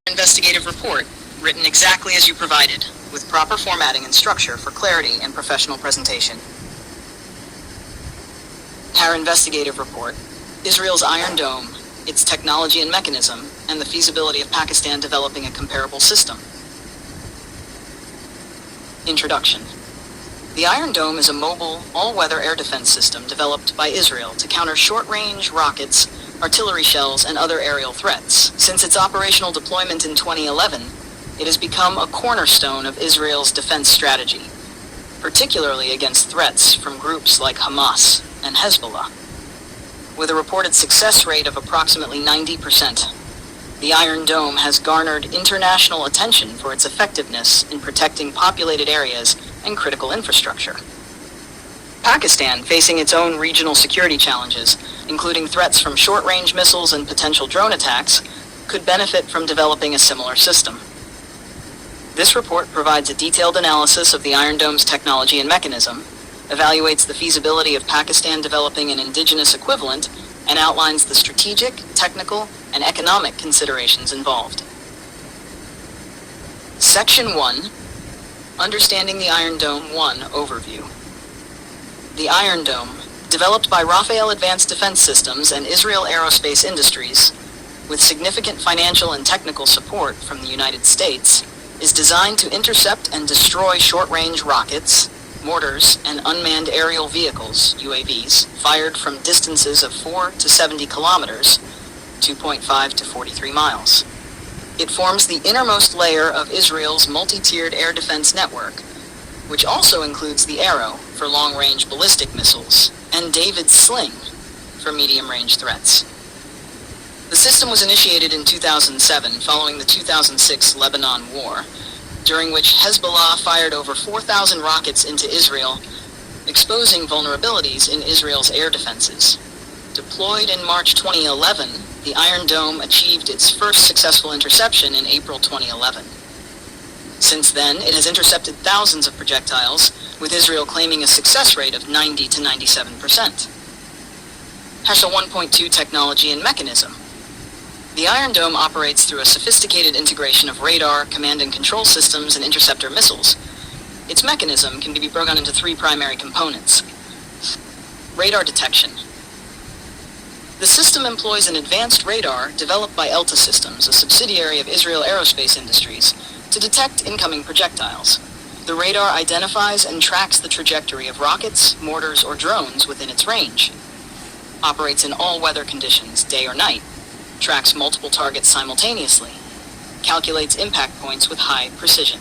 Investigative report, written exactly as you provided, with proper formatting and structure for clarity and professional presentation. Our investigative report, Israel's Iron Dome, its technology and mechanism, and the feasibility of Pakistan developing a comparable system. Introduction. The Iron Dome is a mobile, all-weather air defense system developed by Israel to counter short-range rockets, artillery shells, and other aerial threats. Since its operational deployment in 2011, it has become a cornerstone of Israel's defense strategy, particularly against threats from groups like Hamas and Hezbollah. With a reported success rate of approximately 90%, the Iron Dome has garnered international attention for its effectiveness in protecting populated areas and critical infrastructure. Pakistan, facing its own regional security challenges, including threats from short-range missiles and potential drone attacks, could benefit from developing a similar system. This report provides a detailed analysis of the Iron Dome's technology and mechanism, evaluates the feasibility of Pakistan developing an indigenous equivalent, and outlines the strategic, technical, and economic considerations involved. Section 1, Understanding the Iron Dome 1 Overview. The Iron Dome, developed by Rafael Advanced Defense Systems and Israel Aerospace Industries, with significant financial and technical support from the United States, is designed to intercept and destroy short-range rockets, mortars, and unmanned aerial vehicles, UAVs, fired from distances of 4 to 70 kilometers, 2.5 to 43 miles. It forms the innermost layer of Israel's multi-tiered air defense network, which also includes the Arrow for long-range ballistic missiles and David's Sling for medium-range threats. The system was initiated in 2007 following the 2006 Lebanon War, during which Hezbollah fired over 4,000 rockets into Israel, exposing vulnerabilities in Israel's air defenses. Deployed in March 2011, the Iron Dome achieved its first successful interception in April 2011. Since then, it has intercepted thousands of projectiles, with Israel claiming a success rate of 90 to 97%. Hesha 1.2 technology and mechanism. The Iron Dome operates through a sophisticated integration of radar, command and control systems, and interceptor missiles. Its mechanism can be broken into three primary components. Radar detection. The system employs an advanced radar developed by Elta Systems, a subsidiary of Israel Aerospace Industries, to detect incoming projectiles. The radar identifies and tracks the trajectory of rockets, mortars, or drones within its range. Operates in all weather conditions, day or night. Tracks multiple targets simultaneously. Calculates impact points with high precision.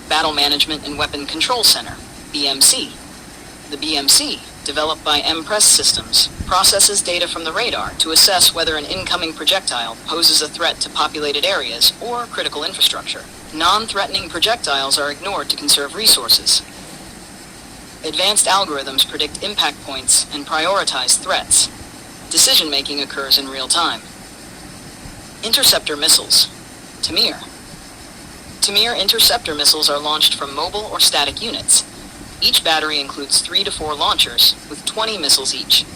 Battle Management and Weapon Control Center, BMC. The BMC, developed by M-Press Systems, processes data from the radar to assess whether an incoming projectile poses a threat to populated areas or critical infrastructure. Non-threatening projectiles are ignored to conserve resources. Advanced algorithms predict impact points and prioritize threats. Decision-making occurs in real time. Interceptor missiles, Tamir. Tamir interceptor missiles are launched from mobile or static units. Each battery includes 3 to 4 launchers, with 20 missiles each,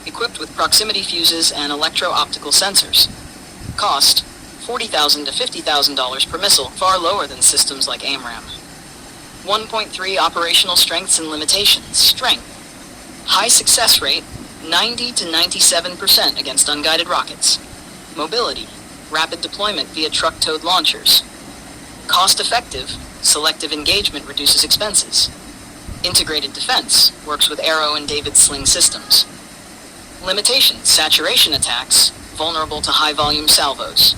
equipped with proximity fuses and electro-optical sensors. Cost, $40,000 to $50,000 per missile, far lower than systems like AMRAAM. 1.3 operational strengths and limitations. Strength, high success rate, 90 to 97% against unguided rockets. Mobility, rapid deployment via truck-towed launchers. Cost-effective, selective engagement reduces expenses. Integrated defense, works with Arrow and David's Sling systems. Limitations, saturation attacks, vulnerable to high-volume salvos.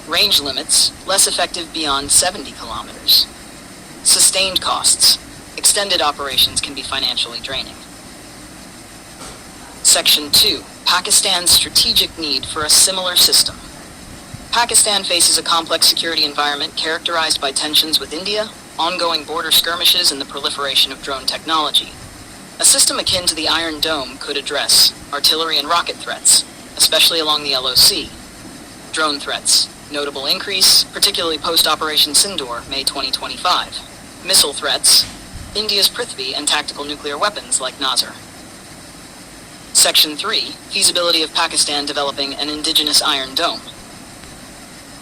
Range limits, less effective beyond 70 kilometers. Sustained costs, extended operations can be financially draining. Section 2, Pakistan's strategic need for a similar system. Pakistan faces a complex security environment characterized by tensions with India, ongoing border skirmishes, and the proliferation of drone technology. A system akin to the Iron Dome could address artillery and rocket threats, especially along the LOC. Drone threats, notable increase, particularly post-Operation Sindoor, May 2025. Missile threats, India's Prithvi and tactical nuclear weapons like Nazar. Section 3, Feasibility of Pakistan developing an indigenous Iron Dome.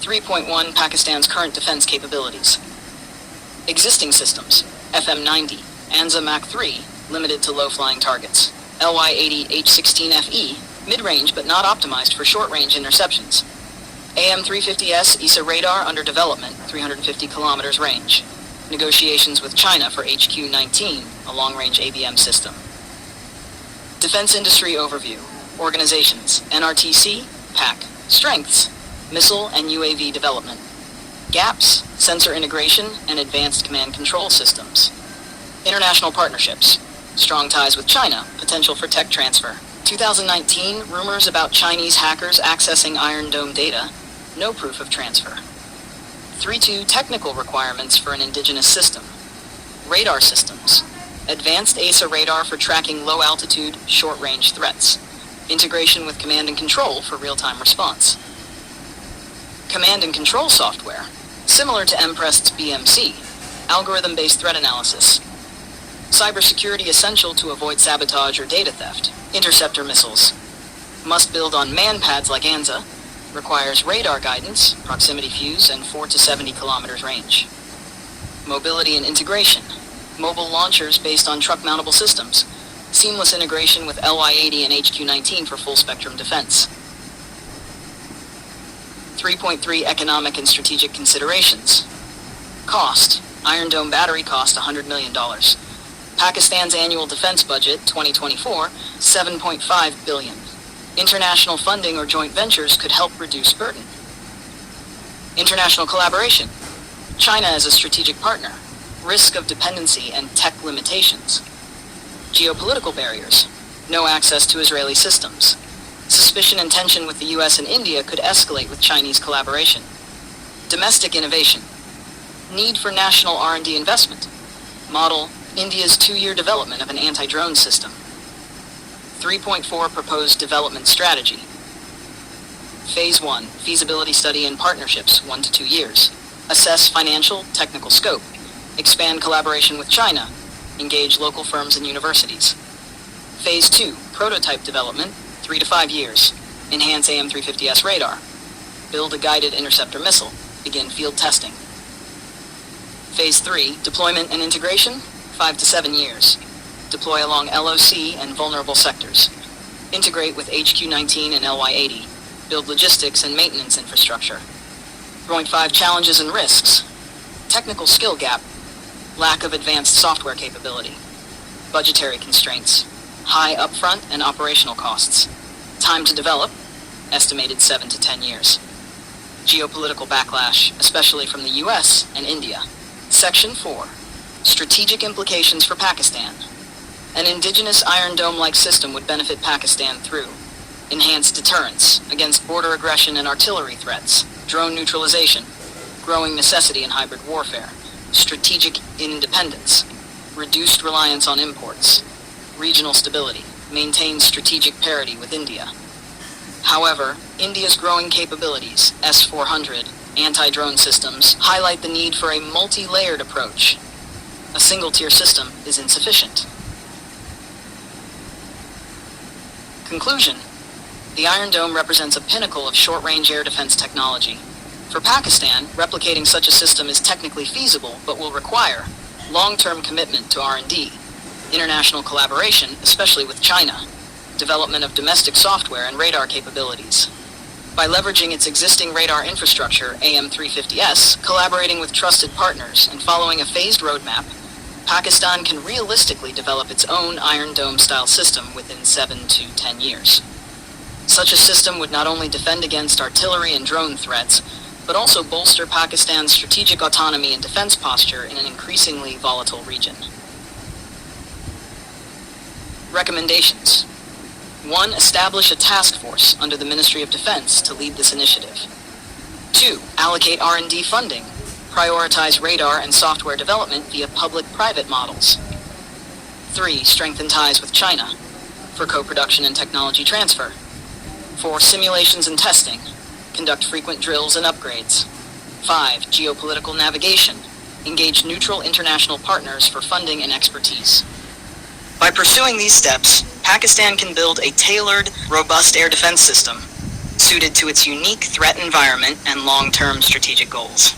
3.1 Pakistan's current defense capabilities. Existing systems: FM-90, Anza Mach-3, limited to low-flying targets. LY-80 H-16FE, mid-range but not optimized for short-range interceptions. AM-350S ESA radar under development, 350 kilometers range. Negotiations with China for HQ-19, a long-range ABM system. Defense industry overview. Organizations: NRTC, PAC. Strengths: missile and UAV development. Gaps: sensor integration and advanced command control systems. International partnerships: strong ties with China, potential for tech transfer. 2019, rumors about Chinese hackers accessing Iron Dome data, no proof of transfer. 3.2 technical requirements for an indigenous system. Radar systems: advanced AESA radar for tracking low-altitude, short-range threats. Integration with command and control for real-time response. Command and control software, similar to MPREST's BMC, algorithm-based threat analysis. Cybersecurity essential to avoid sabotage or data theft. Interceptor missiles. Must build on man-pads like Anza. Requires radar guidance, proximity fuse, and 4 to 70 kilometers range. Mobility and integration. Mobile launchers based on truck-mountable systems. Seamless integration with LY-80 and HQ-19 for full-spectrum defense. 3.3 Economic and strategic considerations. Cost: Iron Dome battery cost $100 million. Pakistan's annual defense budget, 2024, $7.5 billion. International funding or joint ventures could help reduce burden. International collaboration. China as a strategic partner. Risk of dependency and tech limitations. Geopolitical barriers. No access to Israeli systems. Suspicion and tension with the US and India could escalate with Chinese collaboration. Domestic innovation. Need for national R&D investment. Model: India's 2-year development of an anti-drone system. 3.4 Proposed development strategy. Phase 1, feasibility study and partnerships, 1 to 2 years. Assess financial, technical scope. Expand collaboration with China. Engage local firms and universities. Phase 2, prototype development, 3 to 5 years. Enhance AM-350S radar. Build a guided interceptor missile. Begin field testing. Phase 3, deployment and integration, 5 to 7 years. Deploy along LOC and vulnerable sectors. Integrate with HQ-19 and LY-80. Build logistics and maintenance infrastructure. 3.5 Challenges and risks. Technical skill gap. Lack of advanced software capability. Budgetary constraints. High upfront and operational costs. Time to develop, estimated 7 to 10 years. Geopolitical backlash, especially from the US and India. Section 4. Strategic implications for Pakistan. An indigenous Iron Dome-like system would benefit Pakistan through enhanced deterrence against border aggression and artillery threats, drone neutralization, growing necessity in hybrid warfare, strategic independence, reduced reliance on imports, regional stability, maintains strategic parity with India. However, India's growing capabilities, S-400, anti-drone systems, highlight the need for a multi-layered approach. A single-tier system is insufficient. Conclusion: the Iron Dome represents a pinnacle of short-range air defense technology. For Pakistan, replicating such a system is technically feasible, but will require long-term commitment to R&D, international collaboration, especially with China, development of domestic software and radar capabilities. By leveraging its existing radar infrastructure, AM-350S, collaborating with trusted partners, and following a phased roadmap, Pakistan can realistically develop its own Iron Dome-style system within 7 to 10 years. Such a system would not only defend against artillery and drone threats, but also bolster Pakistan's strategic autonomy and defense posture in an increasingly volatile region. Recommendations. 1. Establish a task force under the Ministry of Defense to lead this initiative. 2. Allocate R&D funding. Prioritize radar and software development via public-private models. 3. Strengthen ties with China for co-production and technology transfer. 4. Simulations and testing. Conduct frequent drills and upgrades. 5. Geopolitical navigation. Engage neutral international partners for funding and expertise. By pursuing these steps, Pakistan can build a tailored, robust air defense system, suited to its unique threat environment and long-term strategic goals.